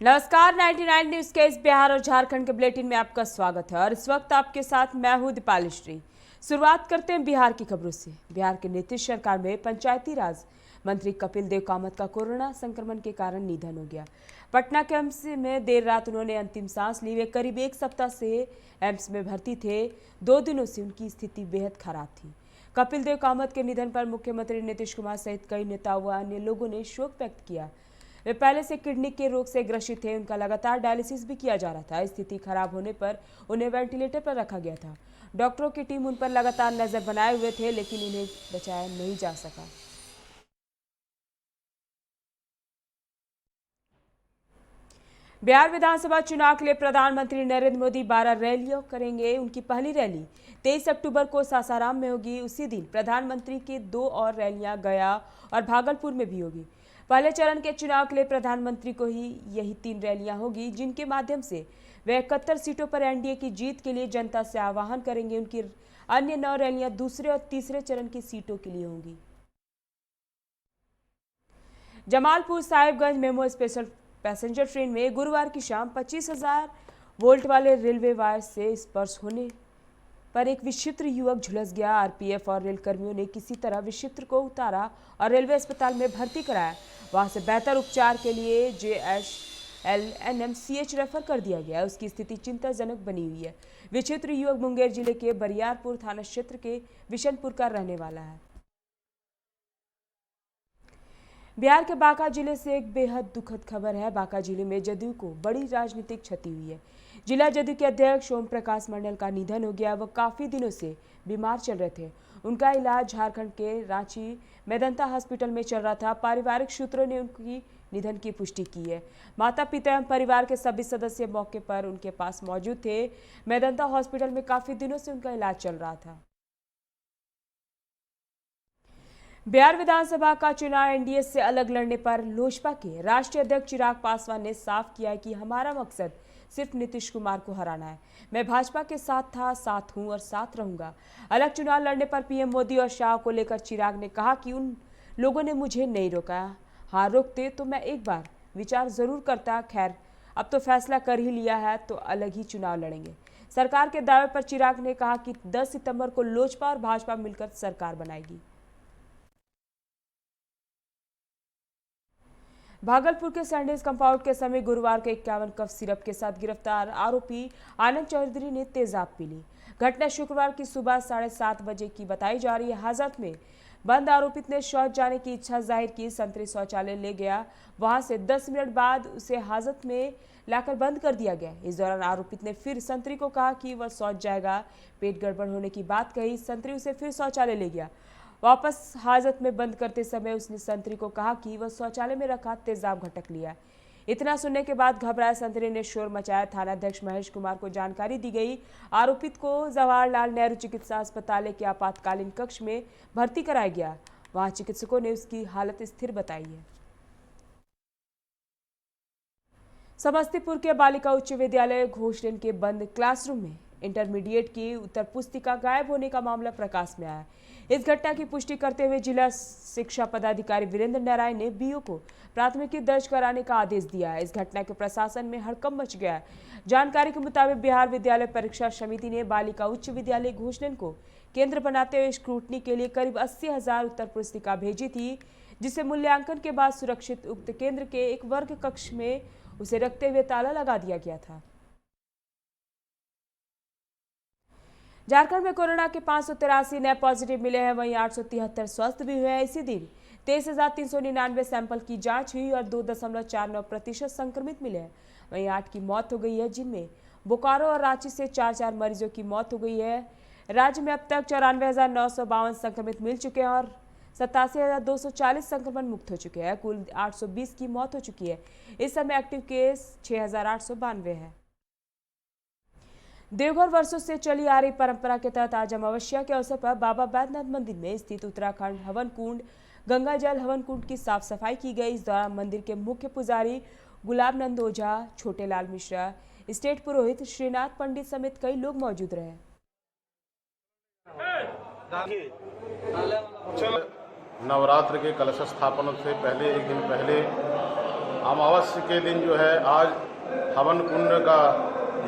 नमस्कार, 99 न्यूज के इस बिहार और झारखंड के बुलेटिन में आपका स्वागत है और इस वक्त आपके साथ मैं हूं दीपाली श्री। शुरुआत करते हैं बिहार की खबरों से। बिहार के नीतीश सरकार में पंचायती राज मंत्री कपिल देव कामत का कोरोना संक्रमण के कारण निधन हो गया। पटना के एम्स में देर रात उन्होंने अंतिम सांस ली। वे करीब एक सप्ताह से एम्स में भर्ती थे। 2 दिनों से उनकी स्थिति बेहद खराब थी। कपिल देव कामत के निधन पर मुख्यमंत्री नीतीश कुमार सहित कई नेताओं व अन्य लोगों ने शोक व्यक्त किया। वे पहले से किडनी के रोग से ग्रसित थे। उनका लगातार डायलिसिस भी किया जा रहा था। स्थिति खराब होने पर उन्हें वेंटिलेटर पर रखा गया था। डॉक्टरों की टीम उन पर लगातार नजर बनाए हुए थे, लेकिन उन्हें बचाया नहीं जा सका। बिहार विधानसभा चुनाव के लिए प्रधानमंत्री नरेंद्र मोदी 12 रैलियां करेंगे। उनकी पहली रैली 23 अक्टूबर को सासाराम में होगी। उसी दिन प्रधानमंत्री की 2 और रैलियां गया और भागलपुर में भी होगी। पहले चरण के चुनाव के लिए प्रधानमंत्री को ही यही 3 रैलियां होगी, जिनके माध्यम से वे 71 सीटों पर एनडीए की जीत के लिए जनता से आह्वान करेंगे। उनकी अन्य 9 रैलियां दूसरे और तीसरे चरण की सीटों के लिए होंगी। Jamalpur Sahibganj memo special passenger train में गुरुवार की शाम 25,000 वोल्ट वाले रेलवे वायर से स्पर्श होने पर एक विचित्र युवक झुलस गया। आरपीएफ और रेल कर्मियों ने किसी तरह विचित्र को उतारा और रेलवे अस्पताल में भर्ती कराया। वहां से बेहतर उपचार के लिए JSLNMCH रेफर कर दिया गया। उसकी स्थिति चिंताजनक बनी हुई है। विचित्र युवक मुंगेर जिले के बरियारपुर थाना क्षेत्र के विशनपुर का रहने वाला है। बिहार के बांका जिले से एक बेहद दुखद खबर है। बांका जिले में जदयू को बड़ी राजनीतिक क्षति हुई है। जिला जदयू के अध्यक्ष ओम प्रकाश मंडल का निधन हो गया। वह काफी दिनों से बीमार चल रहे थे। उनका इलाज झारखंड के रांची मेदंता हॉस्पिटल में चल रहा था। पारिवारिक सूत्रों ने उनकी निधन की पुष्टि की है। माता पिता एवं परिवार के सभी सदस्य मौके पर उनके पास मौजूद थे। मेदंता हॉस्पिटल में काफी दिनों से उनका इलाज चल रहा था। बिहार विधानसभा का चुनाव एनडीए से अलग लड़ने पर लोजपा के राष्ट्रीय अध्यक्ष चिराग पासवान ने साफ किया है कि हमारा मकसद सिर्फ नीतीश कुमार को हराना है। मैं भाजपा के साथ था, साथ हूं और साथ रहूंगा। अलग चुनाव लड़ने पर पीएम मोदी और शाह को लेकर चिराग ने कहा कि उन लोगों ने मुझे नहीं रोका। हाँ, रोकते तो मैं एक बार विचार जरूर करता। खैर, अब तो फैसला कर ही लिया है तो अलग ही चुनाव लड़ेंगे। सरकार के दावे पर चिराग ने कहा कि 10 सितंबर को लोजपा और भाजपा मिलकर सरकार बनाएगी। भागलपुर के सैंडविच कंपाउंड के समय गुरुवार को 51 कप सिरप के साथ गिरफ्तार आरोपी आनंद चौधरी ने तेजाब पी ली। घटना शुक्रवार की सुबह 7:30 बजे की बताई जा रही है। हाजत में बंद आरोपित ने शौच जाने की इच्छा जाहिर की। संतरी शौचालय ले गया। वहां से 10 मिनट बाद उसे हाजत में लाकर बंद कर दिया गया। इस दौरान आरोपित ने फिर संतरी को कहा कि वह शौच जाएगा। पेट गड़बड़ होने की बात कही। संतरी उसे फिर शौचालय ले गया। वापस हाजत में बंद करते समय उसने संतरी को कहा कि वह शौचालय में रखा तेजाब घटक लिया। इतना सुनने के बाद घबराए संतरी ने शोर मचाया। थानाध्यक्ष महेश कुमार को जानकारी दी गई। आरोपित को जवाहरलाल नेहरू चिकित्सा अस्पताल के आपातकालीन कक्ष में भर्ती कराया गया। वहां चिकित्सकों ने उसकी हालत स्थिर बताई है। समस्तीपुर के बालिका उच्च विद्यालय घोषलेन के बंद क्लासरूम में इंटरमीडिएट की उत्तर पुस्तिका गायब होने का मामला प्रकाश में आया। इस घटना की पुष्टि करते हुए जिला शिक्षा पदाधिकारी वीरेंद्र नारायण ने बीओ को प्राथमिकी दर्ज कराने का आदेश दिया है। इस घटना के प्रशासन में हड़कंप मच गया है। जानकारी के मुताबिक बिहार विद्यालय परीक्षा समिति ने बालिका उच्च विद्यालय घोषलेन को केंद्र बनाते हुए स्क्रूटनी के लिए करीब 80,000 उत्तर पुस्तिका भेजी थी, जिसे मूल्यांकन के बाद सुरक्षित उक्त केंद्र के एक वर्ग कक्ष में उसे रखते हुए ताला लगा दिया गया था। झारखंड में कोरोना के 583 नए पॉजिटिव मिले हैं। वहीं 873 स्वस्थ भी हुए हैं। इसी दिन 23,399 सैंपल की जांच हुई और 2.49% संक्रमित मिले हैं। वहीं 8 की मौत हो गई है, जिनमें बोकारो और रांची से 4 मरीजों की मौत हो गई है। राज्य में अब तक 94,952 संक्रमित मिल चुके हैं और 87,240 संक्रमण मुक्त हो चुके हैं। कुल 820 की मौत हो चुकी है। इस समय एक्टिव केस 6,892 है। देवघर वर्षों से चली आ रही परंपरा के तहत आज अमावस्या के अवसर पर बाबा बैद्यनाथ मंदिर में स्थित उत्तराखंड हवन कुंड गंगा जल हवन कुंड की साफ सफाई की गई। इस दौरान मंदिर के मुख्य पुजारी गुलाब नंद ओझा, छोटे लाल मिश्रा, स्टेट पुरोहित श्रीनाथ पंडित समेत कई लोग मौजूद रहे। नवरात्र के कलश स्थापन से पहले एक दिन पहले अमावस्या के दिन जो है आज हवन कुंड का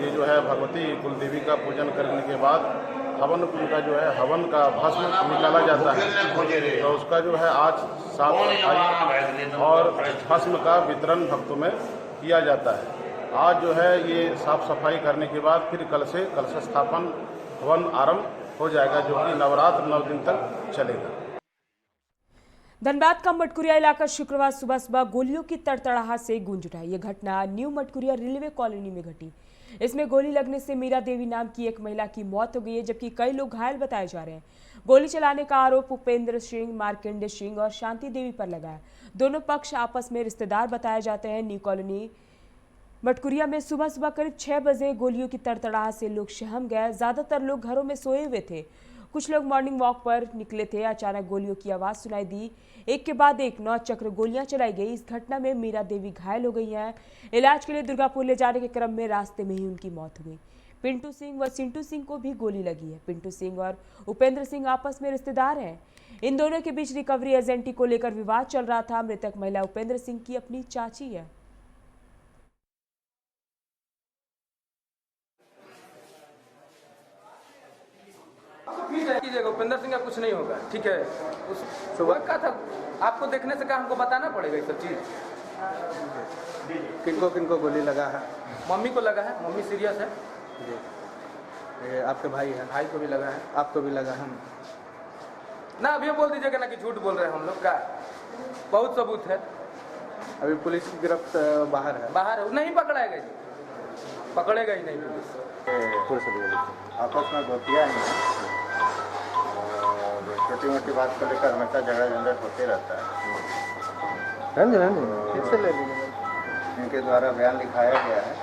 ये जो है भगवती कुलदेवी का पूजन करने के बाद हवन कुंड का जो है हवन का भस्म निकाला जाता है। तो उसका जो है आज साफ सफाई और भस्म का वितरण भक्तों में किया जाता है। आज जो है ये साफ सफाई करने के बाद फिर कलश स्थापन हवन आरंभ हो जाएगा, जो कि नवरात्र 9 दिन तक चलेगा। धनबाद का मटकुरिया इलाका शुक्रवार सुबह सुबह गोलियों की तड़तड़ाहट से गूंज उठा। ये घटना न्यू मटकुरिया रेलवे कॉलोनी में घटी। इसमें गोली लगने से मीरा देवी नाम की एक महिला की मौत हो गई है, जबकि कई लोग घायल बताए जा रहे हैं। गोली चलाने का आरोप उपेंद्र सिंह, मार्कंडेय सिंह और शांति देवी पर लगा है। दोनों पक्ष आपस में रिश्तेदार बताए जाते हैं। न्यू कॉलोनी मटकुरिया में सुबह सुबह करीब 6 बजे गोलियों की तड़तड़ाहट से लोग सहम गए। ज्यादातर लोग घरों में सोए हुए थे। कुछ लोग मॉर्निंग वॉक पर निकले थे। अचानक गोलियों की आवाज सुनाई दी। एक के बाद एक 9 चक्र गोलियां चलाई गई। इस घटना में मीरा देवी घायल हो गई हैं। इलाज के लिए दुर्गापुर ले जाने के क्रम में रास्ते में ही उनकी मौत हो गई। पिंटू सिंह व सिंटू सिंह को भी गोली लगी है। पिंटू सिंह और उपेंद्र सिंह आपस में रिश्तेदार हैं। इन दोनों के बीच रिकवरी एजेंटी को लेकर विवाद चल रहा था। मृतक महिला उपेंद्र सिंह की अपनी चाची है। कीजिएगा, उपेंद्र सिंह का कुछ नहीं होगा, ठीक है। उस सुबह का था, आपको देखने से क्या हमको बताना पड़ेगा ये सब चीज़। किनको गोली लगा है? मम्मी को लगा है, मम्मी सीरियस है जी। ये आपके भाई है? भाई को भी लगा है। आपको भी लगा है ना? अभी बोल दीजिएगा ना कि झूठ बोल रहे हैं हम लोग का, बहुत सबूत है। अभी पुलिस की गिरफ्त बाहर है? बाहर है, नहीं पकड़ाएगा जी, पकड़ेगा ही नहीं पुलिस। आपस में गोतियाँ हैं, छोटी मोटी बात को लेकर हमेशा झगड़ा झंझट होते रहता है। फिर से ले लीजिए। इनके द्वारा बयान लिखाया गया है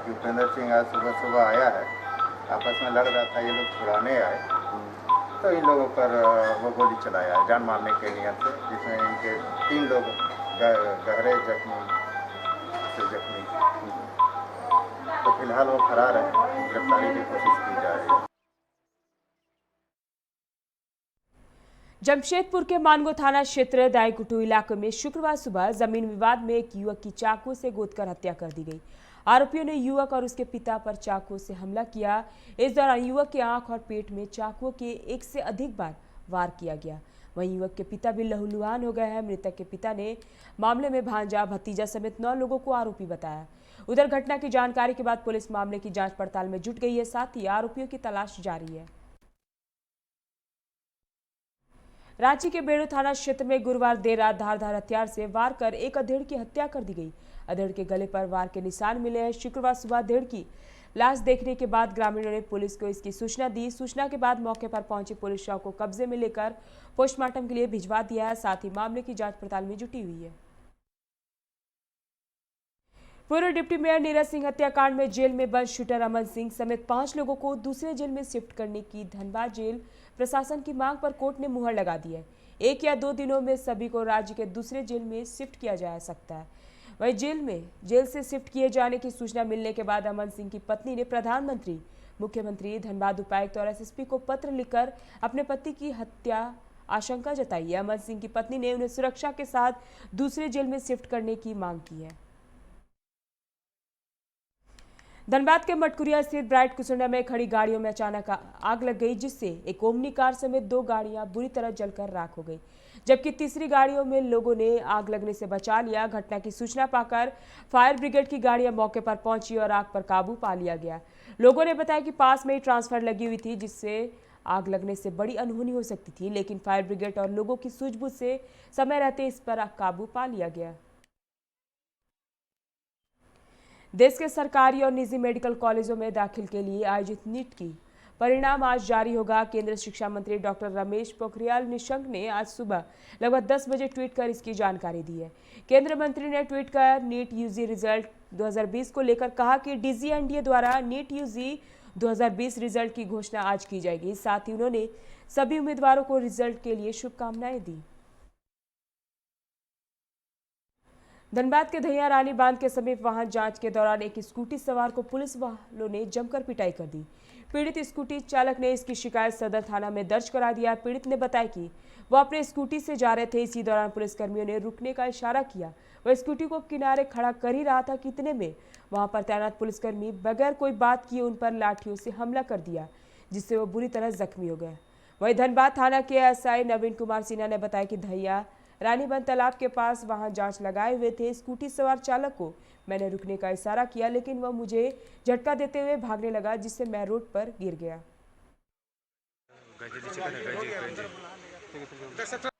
कि उपेंद्र सिंह आज सुबह आया है, आपस में लड़ रहा था, ये लोग छुड़ाने आए तो इन लोगों पर वो गोली चलाया है जान मारने के नियत से, जिसमें इनके 3 लोग गहरे जख्मी। तो फिलहाल वो फरार है, गिरफ्तारी की कोशिश की जा रही है। जमशेदपुर के मानगो थाना क्षेत्र दाईकुटू इलाके में शुक्रवार सुबह जमीन विवाद में एक युवक की चाकू से गोदकर हत्या कर दी गई। आरोपियों ने युवक और उसके पिता पर चाकू से हमला किया। इस दौरान युवक की आंख और पेट में चाकुओं के 1 से अधिक बार वार किया गया। वहीं युवक के पिता भी लहूलुहान हो गए हैं। मृतक के पिता ने मामले में भांजा, भतीजा समेत 9 लोगों को आरोपी बताया। उधर घटना की जानकारी के बाद पुलिस मामले की जांच पड़ताल में जुट गई है, साथ ही आरोपियों की तलाश जारी है। रांची के बेड़ू थाना क्षेत्र में गुरुवार देर रात धारदार हथियार से वार कर एक अधेड़ की हत्या कर दी गई। अधेड़ के गले पर वार के निशान मिले हैं। शुक्रवार सुबह अधेड़ की लाश देखने के बाद ग्रामीणों ने पुलिस को इसकी सूचना दी। सूचना के बाद मौके पर पहुंची पुलिस शव को कब्जे में लेकर पोस्टमार्टम के लिए भिजवा दिया है, साथ ही मामले की जांच पड़ताल में जुटी हुई है। पूर्व डिप्टी मेयर नीरज सिंह हत्याकांड में जेल में बंद शूटर अमन सिंह समेत 5 लोगों को दूसरे जेल में शिफ्ट करने की धनबाद जेल प्रशासन की मांग पर कोर्ट ने मुहर लगा दी है। 1 या 2 दिनों में सभी को राज्य के दूसरे जेल में शिफ्ट किया जा सकता है। वहीं जेल से शिफ्ट किए जाने की सूचना मिलने के बाद अमन सिंह की पत्नी ने प्रधानमंत्री, मुख्यमंत्री, धनबाद उपायुक्त और एसएसपी को पत्र लिखकर अपने पति की हत्या आशंका जताई है। अमन सिंह की पत्नी ने उन्हें सुरक्षा के साथ दूसरे जेल में शिफ्ट करने की मांग की है। धनबाद के मटकुरिया स्थित ब्राइट कुसुंडा में खड़ी गाड़ियों में अचानक आग लग गई, जिससे एक ओमनी कार समेत 2 गाड़ियां बुरी तरह जलकर राख हो गई, जबकि तीसरी गाड़ियों में लोगों ने आग लगने से बचा लिया। घटना की सूचना पाकर फायर ब्रिगेड की गाड़ियां मौके पर पहुंची और आग पर काबू पा लिया गया। लोगों ने बताया कि पास में ही ट्रांसफर लगी हुई थी, जिससे आग लगने से बड़ी अनहोनी हो सकती थी, लेकिन फायर ब्रिगेड और लोगों की सूझबूझ से समय रहते इस पर काबू पा लिया गया। देश के सरकारी और निजी मेडिकल कॉलेजों में दाखिल के लिए आयोजित नीट की परिणाम आज जारी होगा। केंद्रीय शिक्षा मंत्री डॉक्टर रमेश पोखरियाल निशंक ने आज सुबह लगभग 10 बजे ट्वीट कर इसकी जानकारी दी है। केंद्रीय मंत्री ने ट्वीट कर नीट यूजी रिजल्ट 2020 को लेकर कहा कि डीजीएनडीए द्वारा नीट यूजी 2020 रिजल्ट की घोषणा आज की जाएगी। साथ ही उन्होंने सभी उम्मीदवारों को रिजल्ट के लिए शुभकामनाएं दी। धनबाद के धैया रानी बांध के समीप वाहन जांच के दौरान एक स्कूटी सवार को पुलिस वालों ने जमकर पिटाई कर दी। पीड़ित स्कूटी चालक ने इसकी शिकायत सदर थाना में दर्ज करा दिया। पीड़ित ने बताया कि वो अपने स्कूटी से जा रहे थे। इसी दौरान पुलिसकर्मियों ने रुकने का इशारा किया। वह स्कूटी को किनारे खड़ा कर ही रहा था कि इतने में वहां पर तैनात पुलिसकर्मी बगैर कोई बात किए उन पर लाठियों से हमला कर दिया, जिससे वो बुरी तरह जख्मी हो गए। वहीं धनबाद थाना के एसआई नवीन कुमार सिन्हा ने बताया कि धैया रानीबंद तालाब के पास वहां जांच लगाए हुए थे। स्कूटी सवार चालक को मैंने रुकने का इशारा किया, लेकिन वह मुझे झटका देते हुए भागने लगा, जिससे मैं रोड पर गिर गया।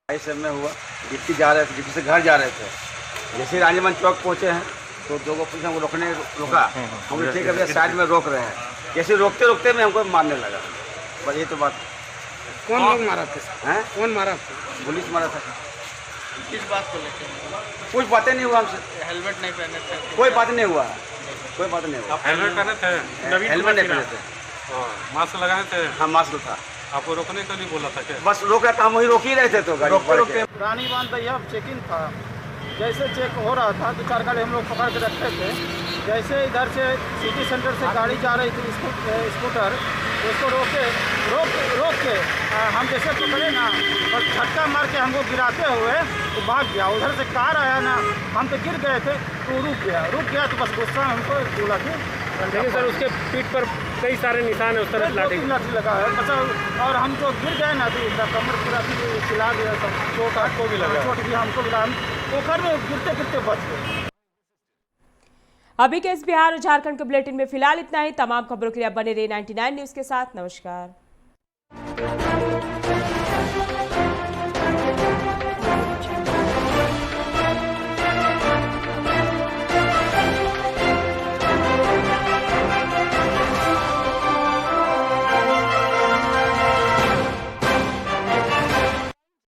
ऐसे में हुआ गिट्टी जा रहे थे, गिट्टी से घर जा रहे थे। जैसे रानीबंद चौक पहुंचे हैं तो दो पुलिस हमको रोका। हमने ठीक है भैया साइड में रोक रहे हैं। जैसे रोकते रोकते में हमको मारने लगा। बस ये तो बात। कौन लोग मारा थे? हैं? कौन मारा? पुलिस मारा था। किस बात को लेकर? कुछ बातें नहीं हुआ हमसे। हेलमेट नहीं पहने थे? कोई बात नहीं हुआ, कोई बात नहीं हुआ। हेलमेट पहने थे? हेलमेट नहीं पहने थे। मास्क लगाए थे? हाँ मास्क था। आपको रोकने के लिए बोला था क्या? बस रोक रहा था, हम वही रोक ही रहे थे। तो गाड़ी रानीबांध भैया चेकिंग था। जैसे चेक हो रहा था 2-4 गाड़ी हम लोग पकड़ के रखे थे। जैसे इधर से सिटी सेंटर से गाड़ी जा रही थी स्कूटर, उसको रोक के हम जैसे पकड़े ना, बस झटका मार के हमको गिराते हुए तो भाग गया। उधर से कार आया ना, हम तो गिर गए थे तो रुक गया तो बस गुस्सा हमको बोला कि देखिए सर, उसके पीठ पर कई सारे निशान है उस तरह लाठी लगा है बस। और हम जो गिर गए ना तो कमर पूरा चिल्ला गया, चोट आपको भी लगा, चोट भी हमको लगा। पोखर में गिरते गिरते बच गए। अभी के इस बिहार और झारखंड के बुलेटिन में फिलहाल इतना ही। तमाम खबरों के लिए आप बने रहे 99 न्यूज के साथ। नमस्कार।